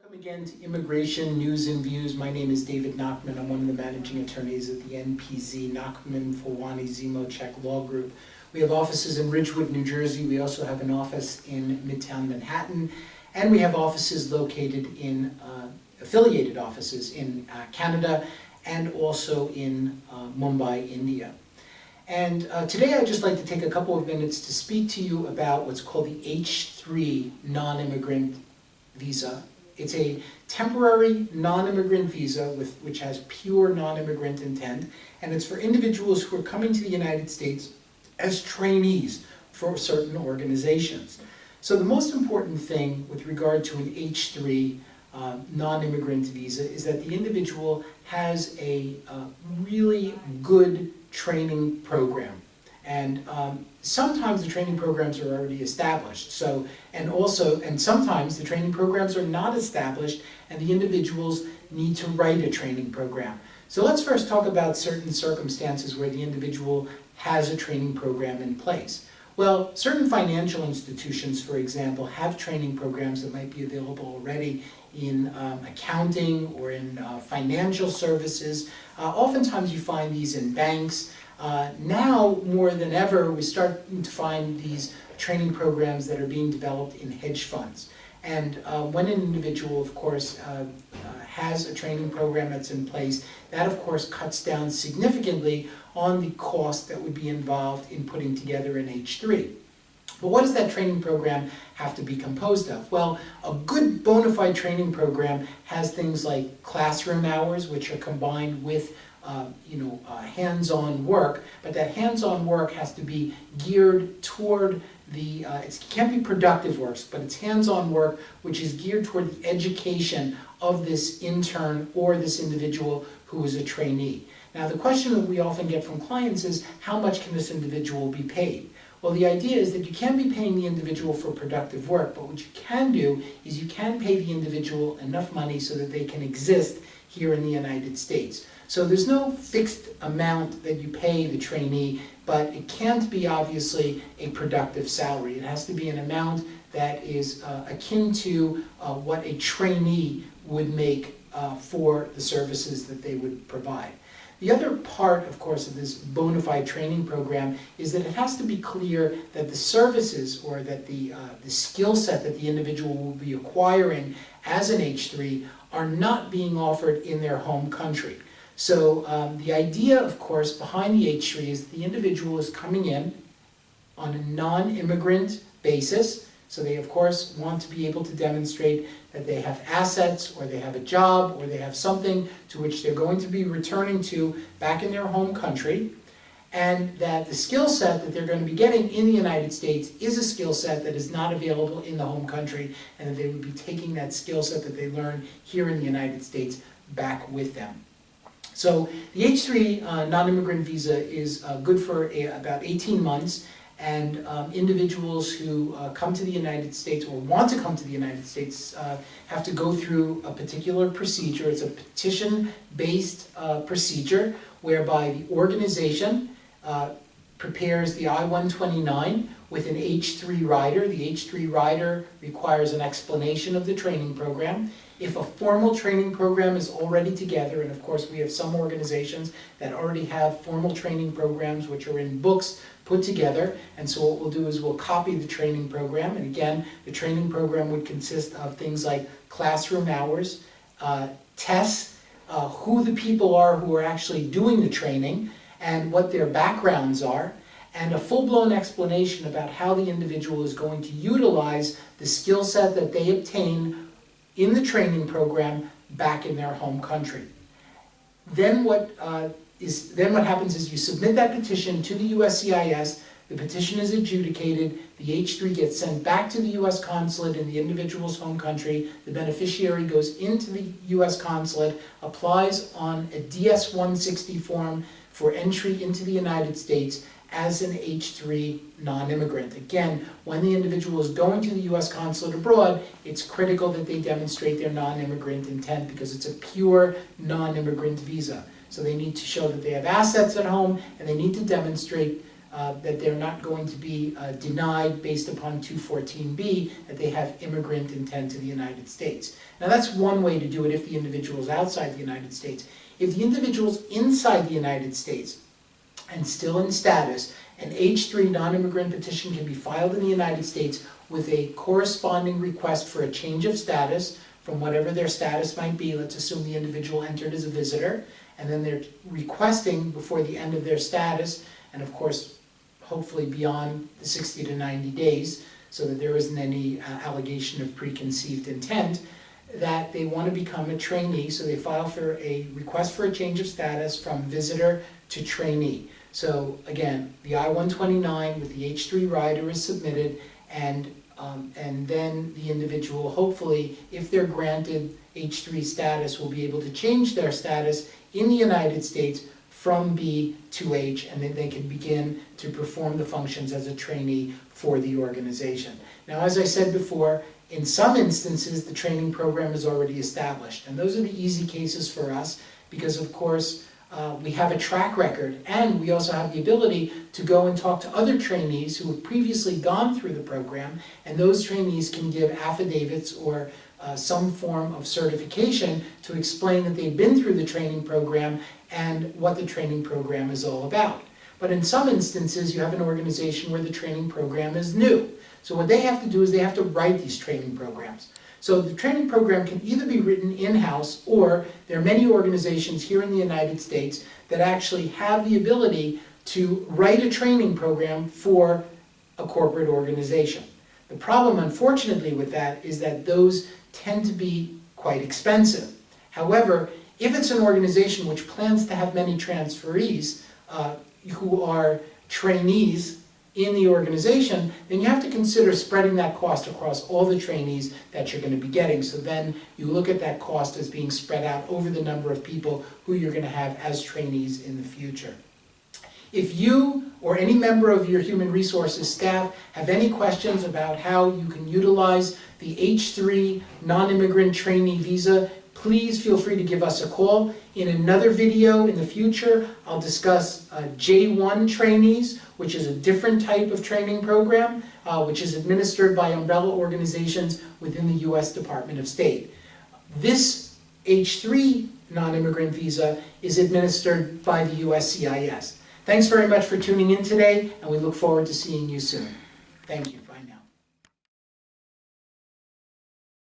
Welcome again to Immigration News and Views. My name is David Nachman. I'm one of the managing attorneys at the NPZ, Nachman Fulwani Zimochek Law Group. We have offices in Ridgewood, New Jersey. We also have an office in Midtown Manhattan, and we have offices located in, affiliated offices in Canada and also in Mumbai, India. And today I'd just like to take a couple of minutes to speak to you about what's called the H-3 non-immigrant visa. It's a temporary non-immigrant visa which has pure non-immigrant intent, and it's for individuals who are coming to the United States as trainees for certain organizations. So the most important thing with regard to an H-3 non-immigrant visa is that the individual has a really good training program. And sometimes the training programs are already established. And sometimes the training programs are not established and the individuals need to write a training program. So let's first talk about certain circumstances where the individual has a training program in place. Well, certain financial institutions, for example, have training programs that might be available already in accounting or in financial services. Oftentimes you find these in banks. Now, more than ever, we're starting to find these training programs that are being developed in hedge funds. And when an individual, of course, has a training program that's in place, that, of course, cuts down significantly on the cost that would be involved in putting together an H-3. But what does that training program have to be composed of? Well, a good bona fide training program has things like classroom hours, which are combined with hands-on work, but that hands-on work has to be geared toward it can't be productive work, but it's hands-on work which is geared toward the education of this intern or this individual who is a trainee. Now, the question that we often get from clients is, how much can this individual be paid? Well, the idea is that you can't be paying the individual for productive work, but what you can do is you can pay the individual enough money so that they can exist here in the United States. So there's no fixed amount that you pay the trainee, but it can't be obviously a productive salary. It has to be an amount that is akin to what a trainee would make for the services that they would provide. The other part, of course, of this bona fide training program is that it has to be clear that the services or that the skill set that the individual will be acquiring as an H-3 are not being offered in their home country. So the idea, of course, behind the H-3 is that the individual is coming in on a non-immigrant basis. So they, of course, want to be able to demonstrate that they have assets or they have a job or they have something to which they're going to be returning to back in their home country, and that the skill set that they're going to be getting in the United States is a skill set that is not available in the home country, and that they would be taking that skill set that they learned here in the United States back with them. So the H-3 non-immigrant visa is good for about 18 months, and individuals who come to the United States or want to come to the United States have to go through a particular procedure. It's a petition-based procedure whereby the organization prepares the I-129 with an H-3 rider. The H-3 rider requires an explanation of the training program. If a formal training program is already together, and of course we have some organizations that already have formal training programs which are in books put together, and so what we'll do is we'll copy the training program, and again, the training program would consist of things like classroom hours, tests, who the people are who are actually doing the training, and what their backgrounds are, and a full-blown explanation about how the individual is going to utilize the skill set that they obtain in the training program back in their home country. Then what happens is you submit that petition to the USCIS, the petition is adjudicated, the H-3 gets sent back to the U.S. consulate in the individual's home country, the beneficiary goes into the U.S. consulate, applies on a DS-160 form for entry into the United States as an H-3 non-immigrant. Again, when the individual is going to the U.S. consulate abroad, it's critical that they demonstrate their non-immigrant intent because it's a pure non-immigrant visa. So they need to show that they have assets at home, and they need to demonstrate that they're not going to be denied based upon 214B, that they have immigrant intent to the United States. Now that's one way to do it if the individual is outside the United States. If the individual is inside the United States and still in status, an H-3 non-immigrant petition can be filed in the United States with a corresponding request for a change of status from whatever their status might be. Let's assume the individual entered as a visitor, and then they're requesting before the end of their status, and of course hopefully beyond the 60 to 90 days, so that there isn't any allegation of preconceived intent, that they want to become a trainee. So they file for a request for a change of status from visitor to trainee. So again, the I-129 with the H-3 rider is submitted, and then the individual, hopefully, if they're granted H-3 status, will be able to change their status in the United States from B to H, and then they can begin to perform the functions as a trainee for the organization. Now, as I said before, in some instances, the training program is already established, and those are the easy cases for us because, of course, we have a track record, and we also have the ability to go and talk to other trainees who have previously gone through the program, and those trainees can give affidavits or some form of certification to explain that they've been through the training program and what the training program is all about. But in some instances, you have an organization where the training program is new. So what they have to do is they have to write these training programs. So the training program can either be written in-house, or there are many organizations here in the United States that actually have the ability to write a training program for a corporate organization. The problem, unfortunately, with that is that those tend to be quite expensive. However, if it's an organization which plans to have many transferees who are trainees in the organization, then you have to consider spreading that cost across all the trainees that you're going to be getting. So then you look at that cost as being spread out over the number of people who you're going to have as trainees in the future. If you or any member of your human resources staff have any questions about how you can utilize the H-3 non-immigrant trainee visa, please feel free to give us a call. In another video in the future, I'll discuss J-1 trainees, which is a different type of training program, which is administered by umbrella organizations within the U.S. Department of State. This H-3 non-immigrant visa is administered by the USCIS. Thanks very much for tuning in today, and we look forward to seeing you soon. Thank you.